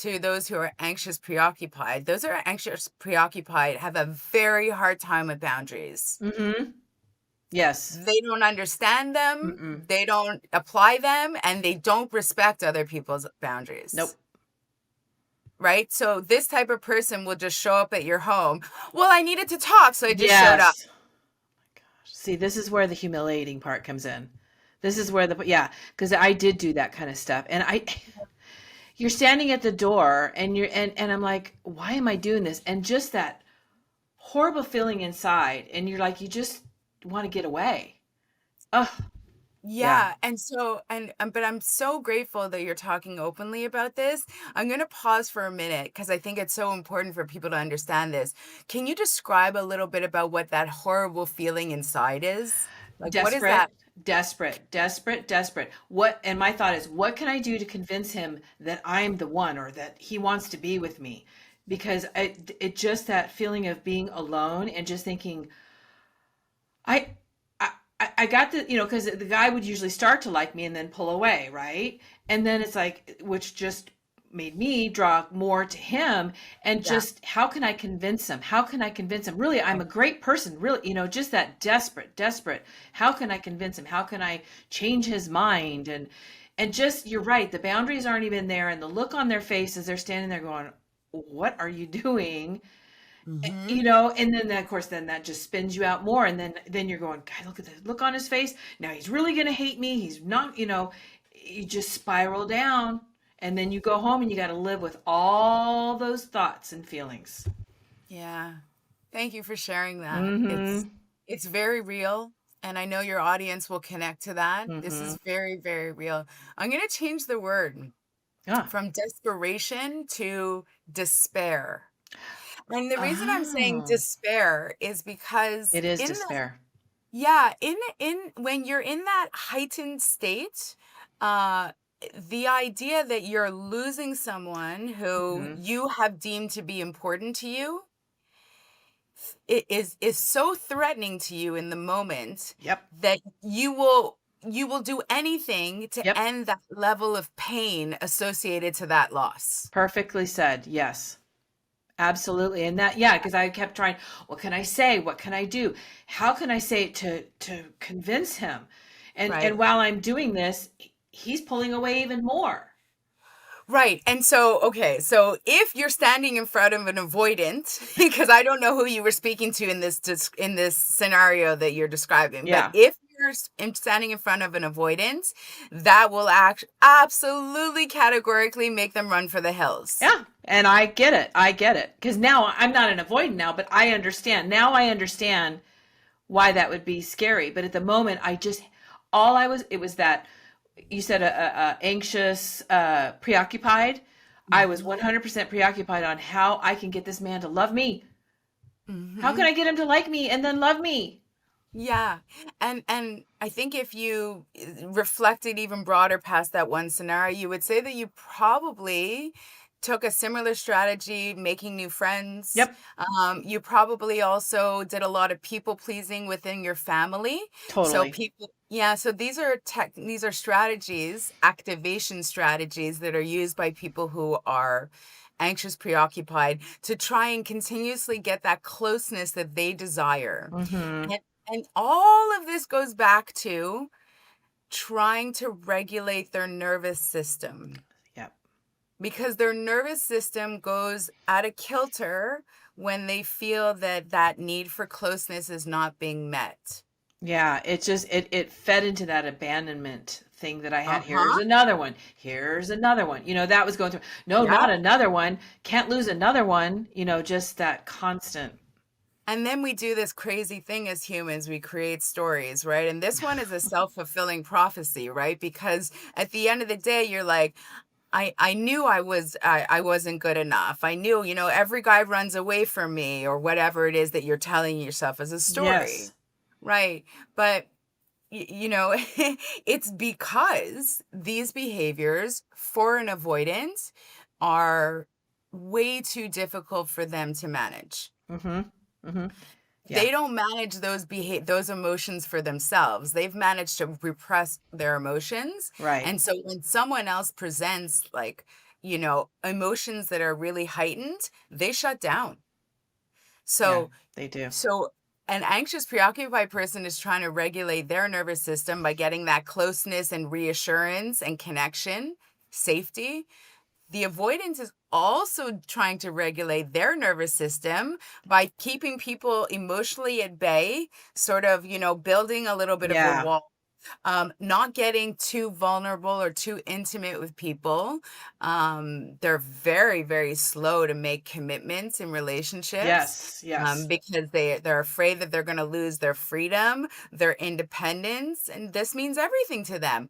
to those who are anxious preoccupied, those who are anxious preoccupied have a very hard time with boundaries. Mm-hmm. Yes. They don't understand them, Mm-mm. they don't apply them, and they don't respect other people's boundaries. Nope. Right? So this type of person will just show up at your home. Well, I needed to talk, so I just showed up. Yes. See, this is where the humiliating part comes in. This is where yeah, because I did do that kind of stuff. And you're standing at the door and and I'm like, why am I doing this? And just that horrible feeling inside. And you're like, you just want to get away. Oh, yeah. Yeah, and so but I'm so grateful that you're talking openly about this. I'm going to pause for a minute because I think it's so important for people to understand this. Can you describe a little bit about what that horrible feeling inside is? Like, what is Desperate, that? desperate, desperate, desperate. What, and my thought is, what can I do to convince him that I'm the one or that he wants to be with me? Because it just that feeling of being alone and just thinking, I, I got the, because the guy would usually start to like me and then pull away, right? And then it's like, which just made me draw more to him and Yeah. just how can I convince him? How can I convince him? Really, I'm a great person, really, just that desperate, desperate. How can I convince him? How can I change his mind? And just, you're right, the boundaries aren't even there. And the look on their face as they're standing there going, what are you doing? Hmm. And then of course then that just spins you out more, and then you're going, God, look at the look on his face, now he's really going to hate me, he's not, you just spiral down, and then you go home and you got to live with all those thoughts and feelings. Yeah. Thank you for sharing that. It's Mm-hmm. it's very real, and I know your audience will connect to that. This Mm-hmm. is very, very real. I'm going to change the word Yeah. from desperation to despair. And the reason I'm saying Oh, despair is because it is in the despair. yeah, in when you're in that heightened state, uh the idea that you're losing someone who Mm-hmm. you have deemed to be important to you, it is so threatening to you in the moment Yep. that you will do anything to Yep. end that level of pain associated to that loss. Perfectly said. Yes. Absolutely. And that, yeah, because I kept trying, what can I say? What can I do? How can I say it to convince him? And Right. while I'm doing this, he's pulling away even more. Right. And so, okay, so if you're standing in front of an avoidant, because I don't know who you were speaking to in in this scenario that you're describing, but Yeah. if you're standing in front of an avoidant, that will absolutely categorically make them run for the hills. Yeah. And I get it. I get it. Because now I'm not an avoidant now, but I understand. Now I understand why that would be scary. But at the moment, it was that you said anxious, preoccupied. I was Mhm. 100% preoccupied on how I can get this man to love me. How can Mhm. I get him to like me and then love me? Yeah. And I think if you reflected even broader past that one scenario, you would say that you probably took a similar strategy making new friends. Yep, You probably also did a lot of people pleasing within your family. So totally. people, yeah, so these are strategies, activation strategies that are used by people who are anxious, preoccupied to try and continuously get that closeness that they desire. Mm-hmm. And all of this goes back to trying to regulate their nervous system Yep. because their nervous system goes out of kilter when they feel that that need for closeness is not being met. Yeah, it fed into that abandonment thing that I had. Here's Uh-huh. another one. Here's another one. That was going through. No, not Yep. another one. Can't lose another one. Just that constant. And then we do this crazy thing as humans, we create stories, right? And this one is a self-fulfilling prophecy, right? Because at the end of the day, you're like, I knew I wasn't good enough. I knew, every guy runs away from me or whatever it is that you're telling yourself as a story. Yes. Right. But you know, it's because these behaviors for an avoidant are way too difficult for them to manage. Mm-hmm. Mm-hmm. Yeah. They don't manage those emotions for themselves. They've managed to repress their emotions. Right. And so when someone else presents like emotions that are really heightened, they shut down. Yeah, So they do. so an anxious, preoccupied person is trying to regulate their nervous system by getting that closeness and reassurance and connection, safety. The avoidance is also trying to regulate their nervous system by keeping people emotionally at bay, sort of, building a little bit of a Yeah. wall, not getting too vulnerable or too intimate with people. They're very, very slow to make commitments in relationships, Yes, yes. because they're afraid that they're going to lose their freedom, their independence, and this means everything to them.